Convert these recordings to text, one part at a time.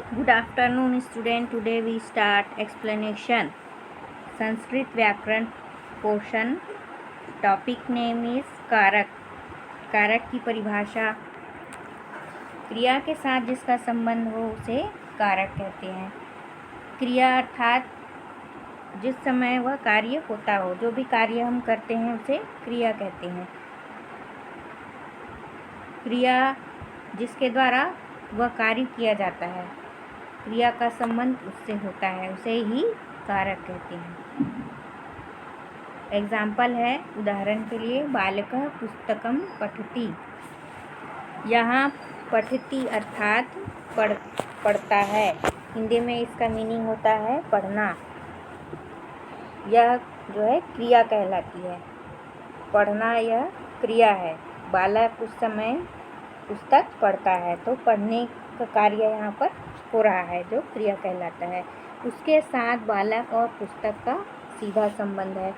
Good afternoon, student. Today we start explanation. Sanskrit व्याकरण portion. Topic name is कारक. कारक की परिभाषा. क्रिया के साथ जिसका संबंध हो उसे कारक कहते हैं. क्रिया अर्थात जिस समय वह कार्य होता हो, जो भी कार्य हम करते हैं उसे क्रिया कहते हैं. क्रिया जिसके द्वारा वह कार्य किया जाता है, क्रिया का संबंध उससे होता है, उसे ही कारक कहते हैं. एग्जाम्पल है, उदाहरण के लिए, बालकः पुस्तकं पठति. यहाँ पठति अर्थात पढ़ता है. हिंदी में इसका मीनिंग होता है पढ़ना. यह जो है क्रिया कहलाती है. पढ़ना यह क्रिया है. बालक उस समय पुस्तक पढ़ता है, तो पढ़ने का कार्य यहाँ पर हो रहा है, जो क्रिया कहलाता है. उसके साथ बालक और पुस्तक का सीधा संबंध है.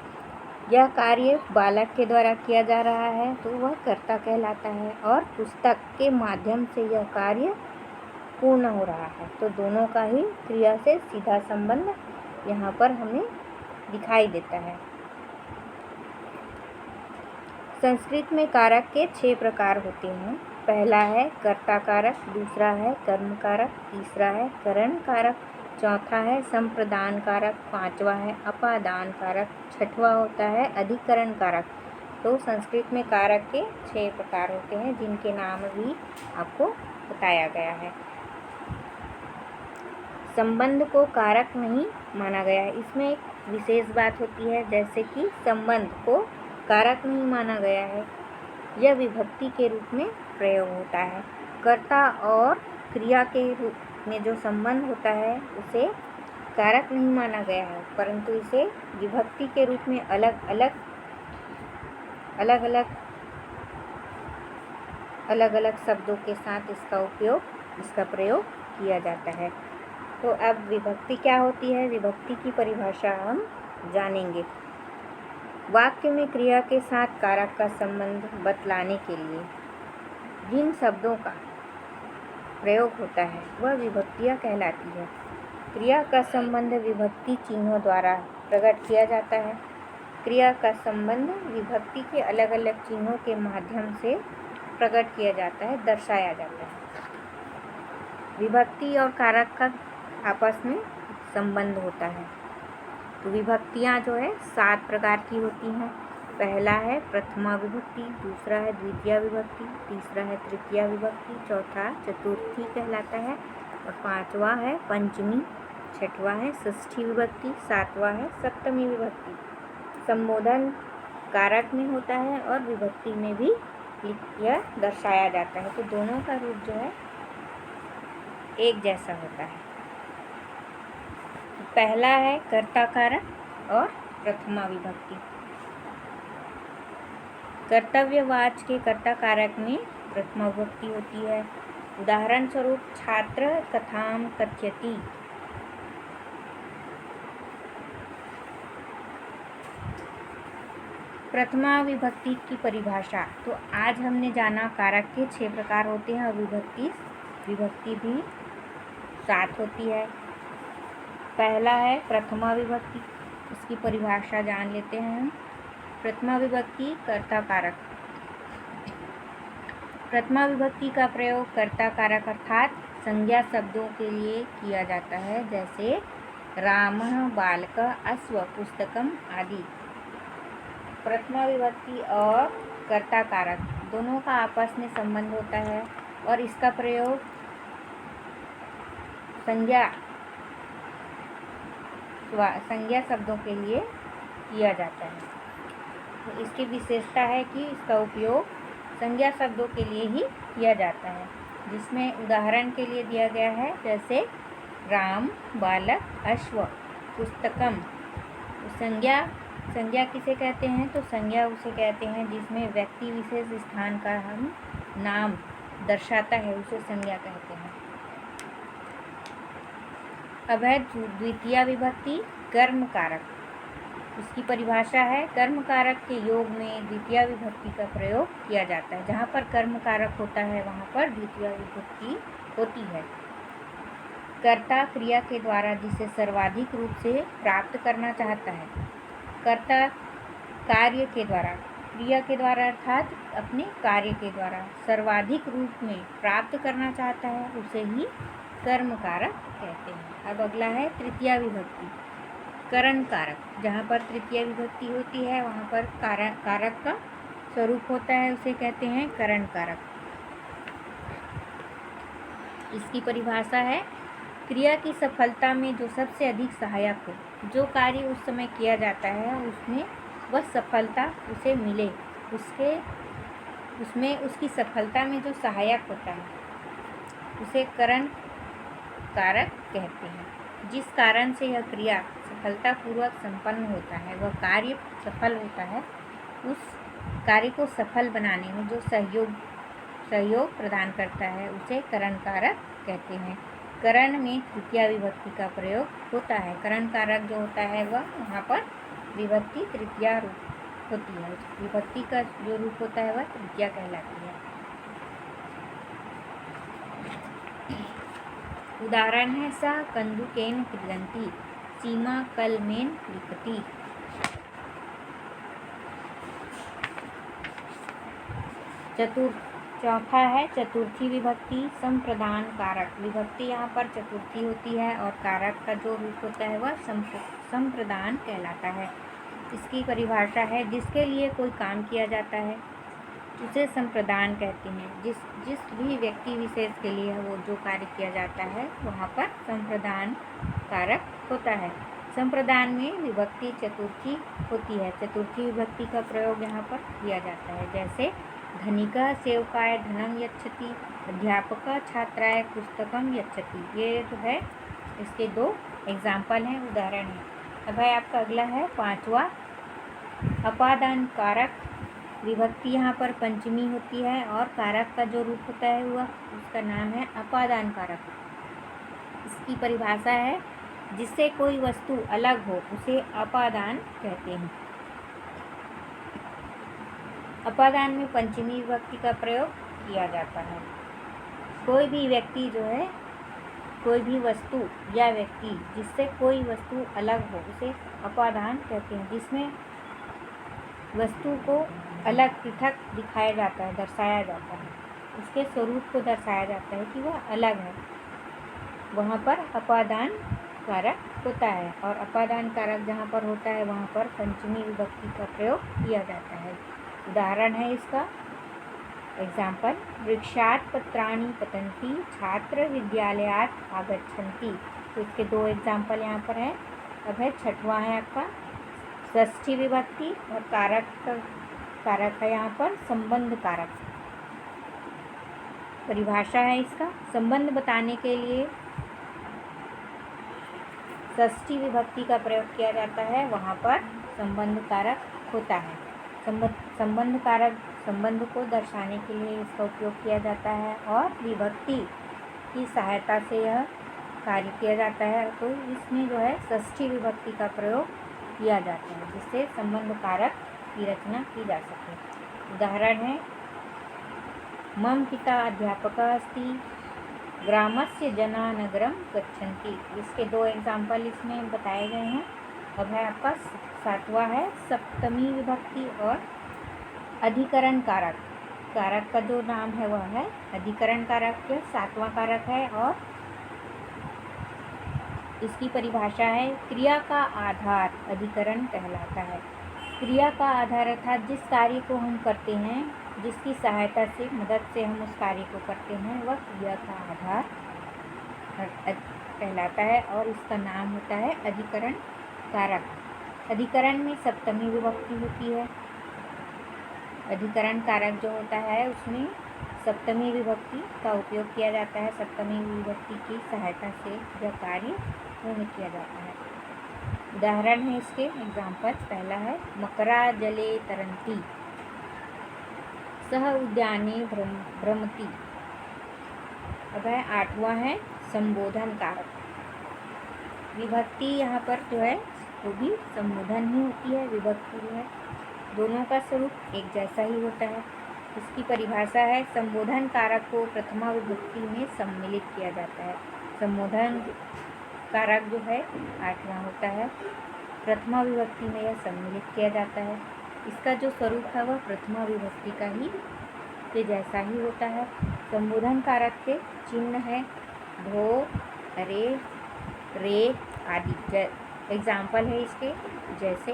यह कार्य बालक के द्वारा किया जा रहा है, तो वह कर्ता कहलाता है, और पुस्तक के माध्यम से यह कार्य पूर्ण हो रहा है, तो दोनों का ही क्रिया से सीधा संबंध यहाँ पर हमें दिखाई देता है. संस्कृत में कारक के 6 प्रकार होते हैं. पहला है कर्ता कारक, दूसरा है कर्म कारक, तीसरा है करण कारक, चौथा है संप्रदान कारक, पांचवा है अपादान कारक, छठवां होता है अधिकरण कारक. तो संस्कृत में कारक के 6 प्रकार होते हैं, जिनके नाम भी आपको बताया गया है. संबंध को कारक नहीं माना गया है. इसमें एक विशेष बात होती है, जैसे कि संबंध को कारक नहीं माना गया है, यह विभक्ति के रूप में प्रयोग होता है. कर्ता और क्रिया के रूप में जो संबंध होता है उसे कारक नहीं माना गया है, परंतु इसे विभक्ति के रूप में अलग अलग शब्दों के साथ इसका प्रयोग किया जाता है. तो अब विभक्ति क्या होती है, विभक्ति की परिभाषा हम जानेंगे. वाक्य में क्रिया के साथ कारक का संबंध बतलाने के लिए जिन शब्दों का प्रयोग होता है वह विभक्तियाँ कहलाती है. क्रिया का संबंध विभक्ति चिन्हों द्वारा प्रकट किया जाता है. क्रिया का संबंध विभक्ति के अलग अलग चिन्हों के माध्यम से प्रकट किया जाता है, दर्शाया जाता है. विभक्ति और कारक का आपस में संबंध होता है. तो विभक्तियाँ जो है 7 प्रकार की होती हैं. पहला है प्रथमा विभक्ति, दूसरा है द्वितीया विभक्ति, तीसरा है तृतीया विभक्ति, चौथा चतुर्थी कहलाता है, और पांचवा है पंचमी, छठवां है षष्ठी विभक्ति, सातवां है सप्तमी विभक्ति. संबोधन कारक में होता है और विभक्ति में भी यह दर्शाया जाता है, तो दोनों का रूप जो है एक जैसा होता है. पहला है कर्ता कारक और प्रथमा विभक्ति. कर्तव्यवाच के कर्ता कारक में प्रथमा विभक्ति होती है. उदाहरण स्वरूप, छात्र कथाम कथयति. प्रथमा विभक्ति की परिभाषा. तो आज हमने जाना कारक के 6 प्रकार होते हैं और विभक्ति भी 7 होती है. पहला है प्रथमा विभक्ति. इसकी परिभाषा जान लेते हैं हम. प्रथमा विभक्ति कर्ता कारक. प्रथमा विभक्ति का प्रयोग कर्ता कारक अर्थात संज्ञा शब्दों के लिए किया जाता है, जैसे रामः, बालकः, अश्व, पुस्तकम् आदि. प्रथमा विभक्ति और कर्ता कारक दोनों का आपस में संबंध होता है और इसका प्रयोग संज्ञा शब्दों के लिए किया जाता है. तो इसकी विशेषता है कि इसका उपयोग संज्ञा शब्दों के लिए ही किया जाता है, जिसमें उदाहरण के लिए दिया गया है, जैसे राम, बालक, अश्व, पुस्तकम. संज्ञा किसे कहते हैं, तो संज्ञा उसे कहते हैं जिसमें व्यक्ति विशेष स्थान का हम नाम दर्शाता है, उसे संज्ञा कहते हैं. अब है द्वितीया विभक्ति कर्म कारक. इसकी परिभाषा है, कर्म कारक के योग में द्वितीया विभक्ति का प्रयोग किया जाता है. जहाँ पर कर्म कारक होता है वहाँ पर द्वितीया विभक्ति होती है. कर्ता क्रिया के द्वारा जिसे सर्वाधिक रूप से प्राप्त करना चाहता है। कर्ता कार्य के द्वारा, क्रिया के द्वारा अर्थात अपने कार्य के द्वारा सर्वाधिक रूप में प्राप्त करना चाहता है, उसे ही कर्म कारक कहते हैं। अब अगला है तृतीया विभक्ति, करण कारक। जहाँ पर तृतीया विभक्ति होती है वहाँ पर कारक का स्वरूप होता है, उसे कहते हैं करण कारक। इसकी परिभाषा है क्रिया की सफलता में जो सबसे अधिक सहायक हो, जो कार्य उस समय किया जाता है उसमें वह सफलता उसे मिले, उसमें उसकी सफलता में जो सहायक होता है उसे करण कारक कहते हैं। जिस कारण से यह क्रिया सफलतापूर्वक संपन्न होता है, वह कार्य सफल होता है, उस कार्य को सफल बनाने में जो सहयोग प्रदान करता है उसे करण कारक कहते हैं। करण में तृतीया विभक्ति का प्रयोग होता है। करण कारक जो होता है वह वहाँ पर विभक्ति तृतीया रूप होती है, विभक्ति का जो रूप होता है वह तृतीया कहलाती है। उदाहरण है सा कंदुकेन क्रीडन्ति, सीमा कलमेन लिखति। चौथा है चतुर्थी विभक्ति, संप्रदान कारक। विभक्ति यहाँ पर चतुर्थी होती है और कारक का जो रूप होता है वह संप्रदान कहलाता है। इसकी परिभाषा है जिसके लिए कोई काम किया जाता है उसे संप्रदान कहते हैं। जिस भी व्यक्ति विशेष के लिए वो जो कार्य किया जाता है वहाँ पर संप्रदान कारक होता है। संप्रदान में विभक्ति चतुर्थी होती है। चतुर्थी विभक्ति का प्रयोग यहाँ पर किया जाता है, जैसे धनिका सेवकाय धनम यच्छति, अध्यापका छात्राय पुस्तकम यच्छति। ये जो है इसके दो एग्जाम्पल हैं, उदाहरण हैं। अब है आपका अगला है पांचवा अपादान कारक। विभक्ति यहाँ पर पंचमी होती है और कारक का जो रूप होता है वह उसका नाम है अपादान कारक। इसकी परिभाषा है जिससे कोई वस्तु अलग हो उसे अपादान कहते हैं। अपादान में पंचमी विभक्ति का प्रयोग किया जाता है। कोई भी व्यक्ति जो है, कोई भी वस्तु या व्यक्ति जिससे कोई वस्तु अलग हो उसे अपादान कहते हैं। जिसमें वस्तु को अलग पृथक दिखाया जाता है, दर्शाया जाता है, उसके स्वरूप को दर्शाया जाता है कि वह अलग है, वहाँ पर अपादान कारक होता है। और अपादान कारक जहाँ पर होता है वहाँ पर पंचमी विभक्ति का प्रयोग किया जाता है। उदाहरण है इसका एग्जाम्पल, वृक्षात् पत्राणि पतन्ति, छात्र विद्यालयात् आगच्छन्ति। तो इसके दो एग्जाम्पल यहाँ पर हैं। अब है छठवां है आपका षष्ठी विभक्ति और कारक है यहाँ पर संबंध कारक। परिभाषा है इसका, संबंध बताने के लिए षष्ठी विभक्ति का प्रयोग किया जाता है, वहाँ पर संबंध कारक होता है। संबंध कारक संबंध को दर्शाने के लिए इसका उपयोग किया जाता है और विभक्ति की सहायता से यह कार्य किया जाता है। तो इसमें जो है षष्ठी विभक्ति का प्रयोग किया जाता है जिससे संबंध कारक की रचना की जा सके। उदाहरण है मम पिता अध्यापकः अस्ति, ग्रामस्य जना नगरम गच्छन्ति। इसके दो एग्जाम्पल इसमें बताए गए हैं। अब है आपका सातवां है सप्तमी विभक्ति और अधिकरण कारक। कारक का जो नाम है वह है अधिकरण कारक, के सातवां कारक है और इसकी परिभाषा है क्रिया का आधार अधिकरण कहलाता है। क्रिया का आधार अर्थात जिस कार्य को हम करते हैं, जिसकी सहायता से मदद से हम उस कार्य को करते हैं, वह क्रिया का आधार कहलाता है और इसका नाम होता है अधिकरण कारक। अधिकरण में सप्तमी विभक्ति होती है। अधिकरण कारक जो होता है उसमें सप्तमी विभक्ति का उपयोग किया जाता है। सप्तमी विभक्ति की सहायता से यह कार्य पूर्ण किया जाता है। उदाहरण है इसके एग्जाम्पल, पहला है मकरा जले तरंती, सह उद्याने भ्रमति। अब है आठवां है संबोधन कारक। विभक्ति यहाँ पर जो है वो भी संबोधन ही होती है, विभक्ति जो है दोनों का स्वरूप एक जैसा ही होता है। इसकी परिभाषा है संबोधन कारक को प्रथमा विभक्ति में सम्मिलित किया जाता है। संबोधन कारक जो है 8वां होता है। प्रथमा विभक्ति में यह सम्मिलित किया जाता है। इसका जो स्वरूप है वह प्रथमा विभक्ति का ही के जैसा ही होता है। संबोधन कारक के चिन्ह है भो, रे, रे आदि। एग्जाम्पल है इसके, जैसे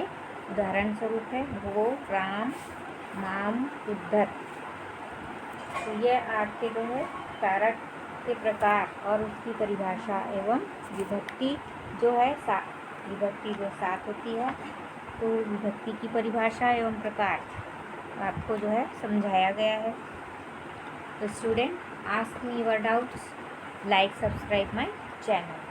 उदाहरण स्वरूप है भो, राम, माम, उद्धर। तो यह आपके जो है कारक के प्रकार और उसकी परिभाषा एवं विभक्ति जो है विभक्ति जो 7 होती है, तो विभक्ति की परिभाषा एवं प्रकार आपको जो है समझाया गया है। तो student, ask me your doubts, like subscribe my channel.